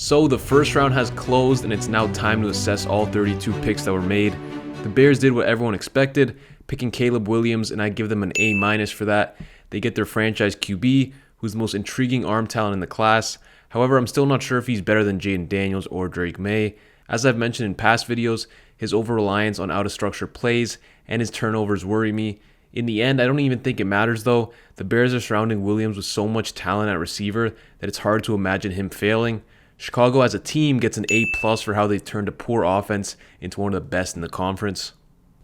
So the first round has closed and it's now time to assess all 32 picks that were made. The Bears did what everyone expected, picking Caleb Williams, and I give them an A- for that. They get their franchise QB, who's the most intriguing arm talent in the class. However, I'm still not sure if he's better than Jaden Daniels or Drake May. As I've mentioned in past videos, his over-reliance on out-of-structure plays and his turnovers worry me. In the end, I don't even think it matters though. The Bears are surrounding Williams with so much talent at receiver that it's hard to imagine him failing. Chicago as a team gets an A+ for how they've turned a poor offense into one of the best in the conference.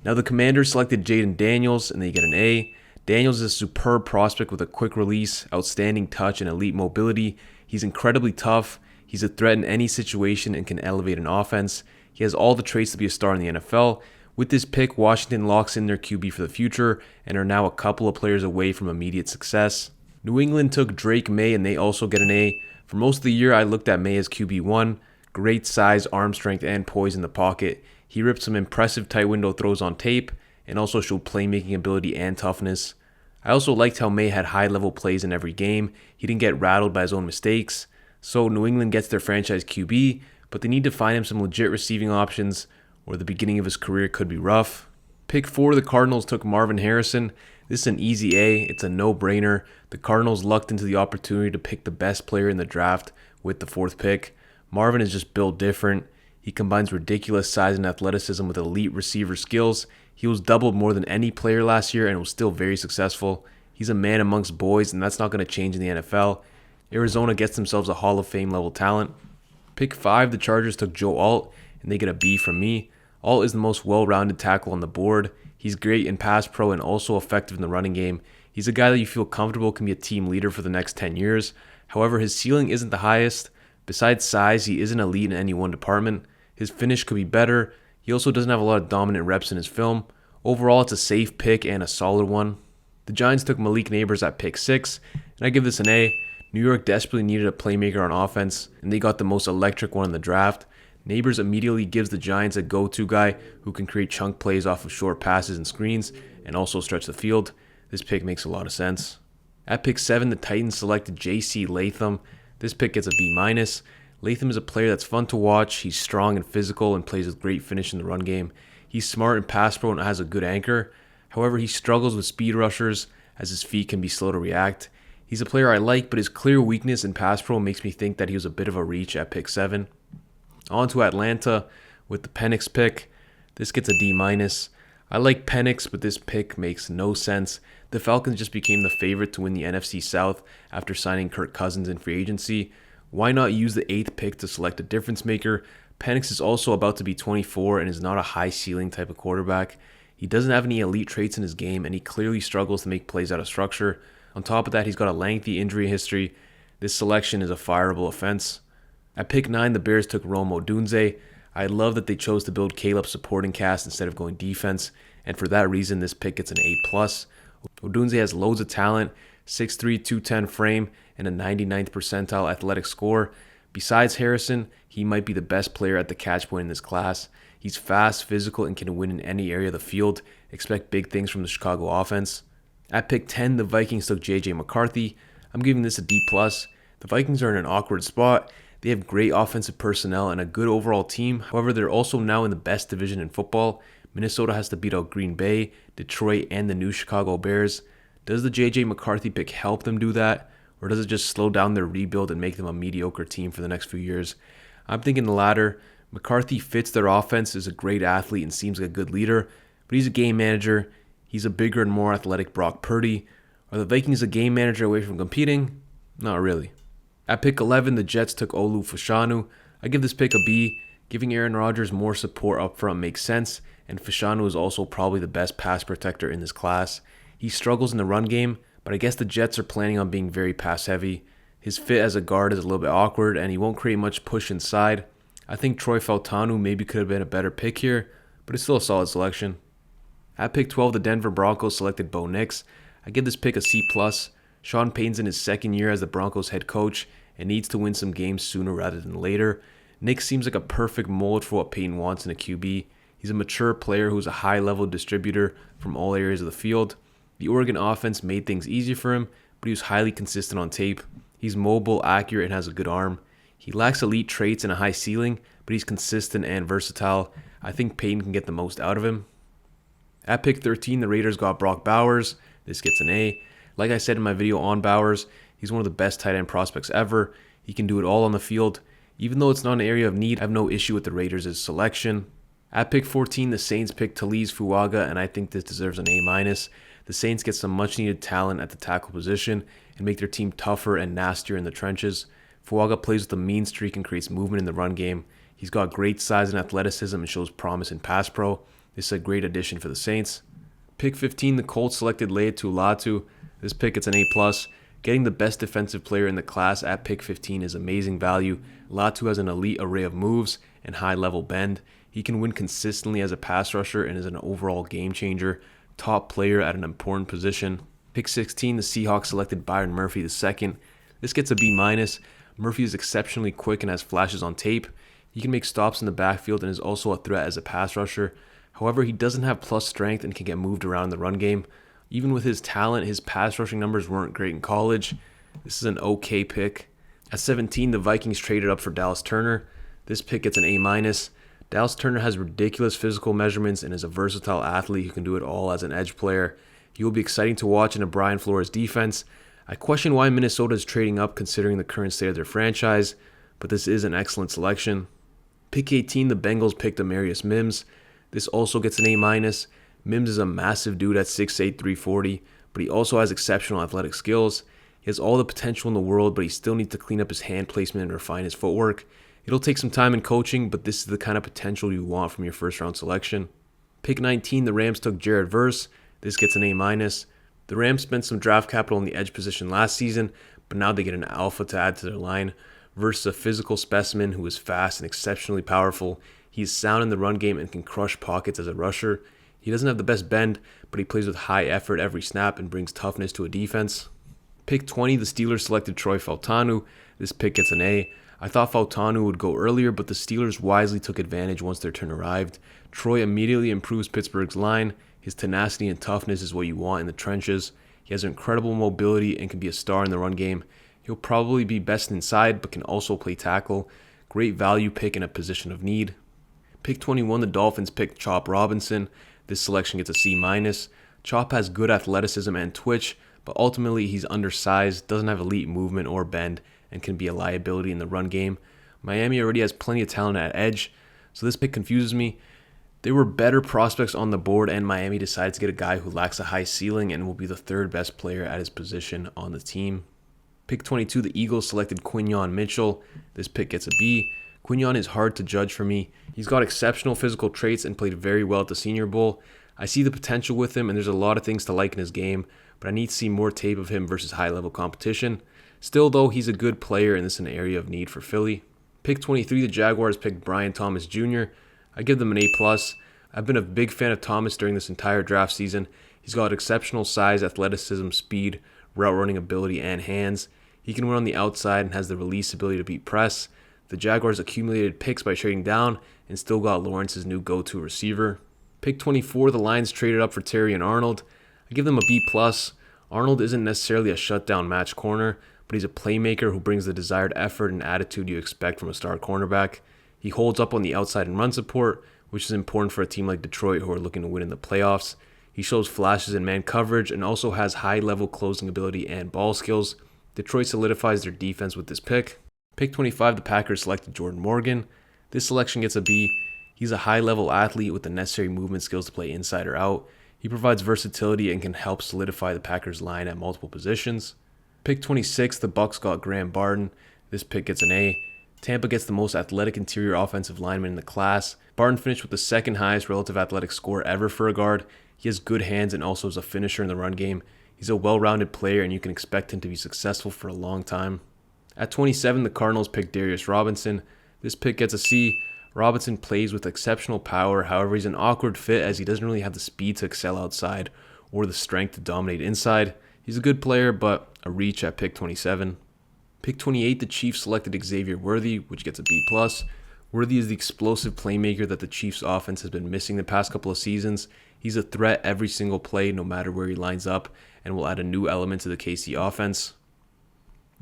Now the Commanders selected Jaden Daniels and they get an A. Daniels is a superb prospect with a quick release, outstanding touch, and elite mobility. He's incredibly tough. He's a threat in any situation and can elevate an offense. He has all the traits to be a star in the NFL. With this pick, Washington locks in their QB for the future and are now a couple of players away from immediate success. New England took Drake May and they also get an A. For most of the year, I looked at May as QB1. Great size, arm strength, and poise in the pocket. He ripped some impressive tight window throws on tape and also showed playmaking ability and toughness. I also liked how May had high-level plays in every game. He didn't get rattled by his own mistakes. So New England gets their franchise QB, but they need to find him some legit receiving options or the beginning of his career could be rough. Pick 4, the Cardinals took Marvin Harrison. This is an easy A. It's a no-brainer. The Cardinals lucked into the opportunity to pick the best player in the draft with the 4th pick. Marvin is just built different. He combines ridiculous size and athleticism with elite receiver skills. He was doubled more than any player last year and was still very successful. He's a man amongst boys, and that's not going to change in the NFL. Arizona gets themselves a Hall of Fame level talent. Pick 5, the Chargers took Joe Alt, and they get a B from me. Alt is the most well-rounded tackle on the board. He's great in pass pro and also effective in the running game. He's a guy that you feel comfortable can be a team leader for the next 10 years. However, his ceiling isn't the highest. Besides size, he isn't elite in any one department. His finish could be better. He also doesn't have a lot of dominant reps in his film. Overall, it's a safe pick and a solid one. The Giants took Malik Neighbors at pick 6, and I give this an A. New York desperately needed a playmaker on offense, and they got the most electric one in the draft. Neighbors immediately gives the Giants a go-to guy who can create chunk plays off of short passes and screens and also stretch the field. This pick makes a lot of sense. At pick 7, the Titans selected J.C. Latham. This pick gets a B-. Latham is a player that's fun to watch. He's strong and physical and plays with great finish in the run game. He's smart and pass pro and has a good anchor. However, he struggles with speed rushers as his feet can be slow to react. He's a player I like, but his clear weakness in pass pro makes me think that he was a bit of a reach at pick 7. On to Atlanta with the Penix pick. This gets a D-. I like Penix, but this pick makes no sense. The Falcons just became the favorite to win the NFC South after signing Kirk Cousins in free agency. Why not use the 8th pick to select a difference maker? Penix is also about to be 24 and is not a high ceiling type of quarterback. He doesn't have any elite traits in his game, and he clearly struggles to make plays out of structure. On top of that, he's got a lengthy injury history. This selection is a fireable offense. At pick 9, the Bears took Rome Odunze. I love that they chose to build Caleb's supporting cast instead of going defense, and for that reason, this pick gets an A+. Odunze has loads of talent, 6'3", 210 frame, and a 99th percentile athletic score. Besides Harrison, he might be the best player at the catch point in this class. He's fast, physical, and can win in any area of the field. Expect big things from the Chicago offense. At pick 10, the Vikings took J.J. McCarthy. I'm giving this a D+. The Vikings are in an awkward spot. They have great offensive personnel and a good overall team. However, they're also now in the best division in football. Minnesota has to beat out Green Bay, Detroit, and the new Chicago Bears. Does the J.J. McCarthy pick help them do that? Or does it just slow down their rebuild and make them a mediocre team for the next few years? I'm thinking the latter. McCarthy fits their offense, is a great athlete, and seems like a good leader. But he's a game manager. He's a bigger and more athletic Brock Purdy. Are the Vikings a game manager away from competing? Not really. At pick 11, the Jets took Olu Fashanu. I give this pick a B. Giving Aaron Rodgers more support up front makes sense, and Fashanu is also probably the best pass protector in this class. He struggles in the run game, but I guess the Jets are planning on being very pass-heavy. His fit as a guard is a little bit awkward, and he won't create much push inside. I think Troy Fautanu maybe could have been a better pick here, but it's still a solid selection. At pick 12, the Denver Broncos selected Bo Nix. I give this pick a C+. Sean Payton's in his second year as the Broncos head coach and needs to win some games sooner rather than later. Nix seems like a perfect mold for what Payton wants in a QB. He's a mature player who's a high-level distributor from all areas of the field. The Oregon offense made things easier for him, but he was highly consistent on tape. He's mobile, accurate, and has a good arm. He lacks elite traits and a high ceiling, but he's consistent and versatile. I think Peyton can get the most out of him. At pick 13, the Raiders got Brock Bowers. This gets an A. Like I said in my video on Bowers, he's one of the best tight end prospects ever. He can do it all on the field. Even though it's not an area of need, I have no issue with the Raiders' selection. At pick 14, the Saints picked Talise Fuaga, and I think this deserves an A-. The Saints get some much-needed talent at the tackle position and make their team tougher and nastier in the trenches. Fuaga plays with a mean streak and creates movement in the run game. He's got great size and athleticism and shows promise in pass pro. This is a great addition for the Saints. Pick 15, the Colts selected Laiatu Latu. This pick gets an A+. Getting the best defensive player in the class at pick 15 is amazing value. Latu has an elite array of moves and high-level bend. He can win consistently as a pass rusher and is an overall game changer. Top player at an important position. Pick 16, the Seahawks selected Byron Murphy II. This gets a B-. Murphy is exceptionally quick and has flashes on tape. He can make stops in the backfield and is also a threat as a pass rusher. However, he doesn't have plus strength and can get moved around in the run game. Even with his talent, his pass rushing numbers weren't great in college. This is an okay pick. At 17, the Vikings traded up for Dallas Turner. This pick gets an A-. Dallas Turner has ridiculous physical measurements and is a versatile athlete who can do it all as an edge player. He will be exciting to watch in a Brian Flores defense. I question why Minnesota is trading up considering the current state of their franchise, but this is an excellent selection. Pick 18, the Bengals picked Amarius Mims. This also gets an A-. Mims is a massive dude at 6'8", 340, but he also has exceptional athletic skills. He has all the potential in the world, but he still needs to clean up his hand placement and refine his footwork. It'll take some time in coaching, but this is the kind of potential you want from your first round selection. Pick 19, the Rams took Jared Verse. This gets an A-. The Rams spent some draft capital in the edge position last season, but now they get an alpha to add to their line. Verse is a physical specimen who is fast and exceptionally powerful. He is sound in the run game and can crush pockets as a rusher. He doesn't have the best bend, but he plays with high effort every snap and brings toughness to a defense. Pick 20, the Steelers selected Troy Fautanu. This pick gets an A. I thought Fautanu would go earlier, but the Steelers wisely took advantage once their turn arrived. Troy immediately improves Pittsburgh's line. His tenacity and toughness is what you want in the trenches. He has incredible mobility and can be a star in the run game. He'll probably be best inside, but can also play tackle. Great value pick in a position of need. Pick 21, the Dolphins picked Chop Robinson. This selection gets a C-. Chop has good athleticism and twitch, but ultimately he's undersized, doesn't have elite movement or bend, and can be a liability in the run game. Miami already has plenty of talent at edge, so this pick confuses me. There were better prospects on the board, and Miami decided to get a guy who lacks a high ceiling and will be the third best player at his position on the team. Pick 22, the Eagles selected Quinyon Mitchell. This pick gets a B. Quinyon is hard to judge for me. He's got exceptional physical traits and played very well at the Senior Bowl. I see the potential with him, and there's a lot of things to like in his game, but I need to see more tape of him versus high-level competition. Still, though, he's a good player, and this is an area of need for Philly. Pick 23, the Jaguars picked Brian Thomas Jr. I give them an A+. I've been a big fan of Thomas during this entire draft season. He's got exceptional size, athleticism, speed, route running ability, and hands. He can run on the outside and has the release ability to beat press. The Jaguars accumulated picks by trading down and still got Lawrence's new go-to receiver. Pick 24, the Lions traded up for Terrion Arnold. I give them a B+. Arnold isn't necessarily a shutdown match corner, but he's a playmaker who brings the desired effort and attitude you expect from a star cornerback. He holds up on the outside and run support, which is important for a team like Detroit who are looking to win in the playoffs. He shows flashes in man coverage and also has high-level closing ability and ball skills. Detroit solidifies their defense with this pick. Pick 25, the Packers selected Jordan Morgan. This selection gets a B. He's a high-level athlete with the necessary movement skills to play inside or out. He provides versatility and can help solidify the Packers' line at multiple positions. Pick 26, the Bucs got Graham Barton. This pick gets an A. Tampa gets the most athletic interior offensive lineman in the class. Barton finished with the second highest relative athletic score ever for a guard. He has good hands and also is a finisher in the run game. He's a well-rounded player, and you can expect him to be successful for a long time. At 27, the Cardinals picked Darius Robinson. This pick gets a C. Robinson plays with exceptional power, however he's an awkward fit as he doesn't really have the speed to excel outside or the strength to dominate inside. He's a good player, but a reach at pick 27. Pick 28, the Chiefs selected Xavier Worthy, which gets a B+. Worthy is the explosive playmaker that the Chiefs' offense has been missing the past couple of seasons. He's a threat every single play, no matter where he lines up, and will add a new element to the KC offense.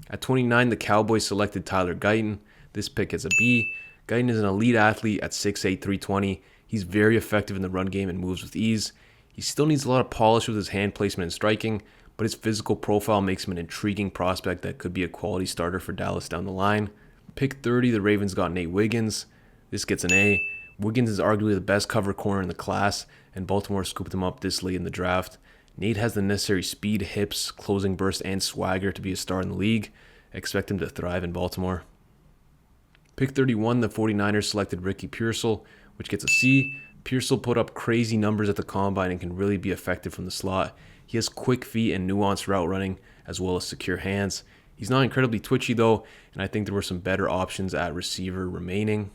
At 29, the Cowboys selected Tyler Guyton. This pick is a B. Guyton is an elite athlete at 6'8", 320. He's very effective in the run game and moves with ease. He still needs a lot of polish with his hand placement and striking, but his physical profile makes him an intriguing prospect that could be a quality starter for Dallas down the line. Pick 30, the Ravens got Nate Wiggins. This gets an A. Wiggins is arguably the best cover corner in the class, and Baltimore scooped him up this late in the draft. Nate has the necessary speed, hips, closing burst, and swagger to be a star in the league. Expect him to thrive in Baltimore. Pick 31, the 49ers selected Ricky Pearsall, which gets a C. Pearsall put up crazy numbers at the combine and can really be effective from the slot. He has quick feet and nuanced route running, as well as secure hands. He's not incredibly twitchy though, and I think there were some better options at receiver remaining.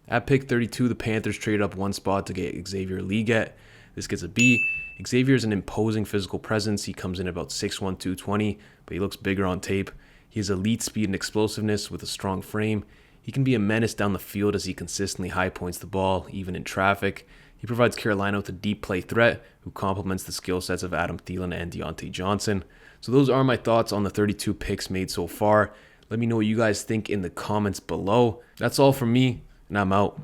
At pick 32, the Panthers traded up one spot to get Xavier Leggett. This gets a B. Xavier is an imposing physical presence. He comes in about 6'1", 220, but he looks bigger on tape. He has elite speed and explosiveness with a strong frame. He can be a menace down the field as he consistently high points the ball, even in traffic. He provides Carolina with a deep play threat who complements the skill sets of Adam Thielen and Deontay Johnson. So those are my thoughts on the 32 picks made so far. Let me know what you guys think in the comments below. That's all from me, and I'm out.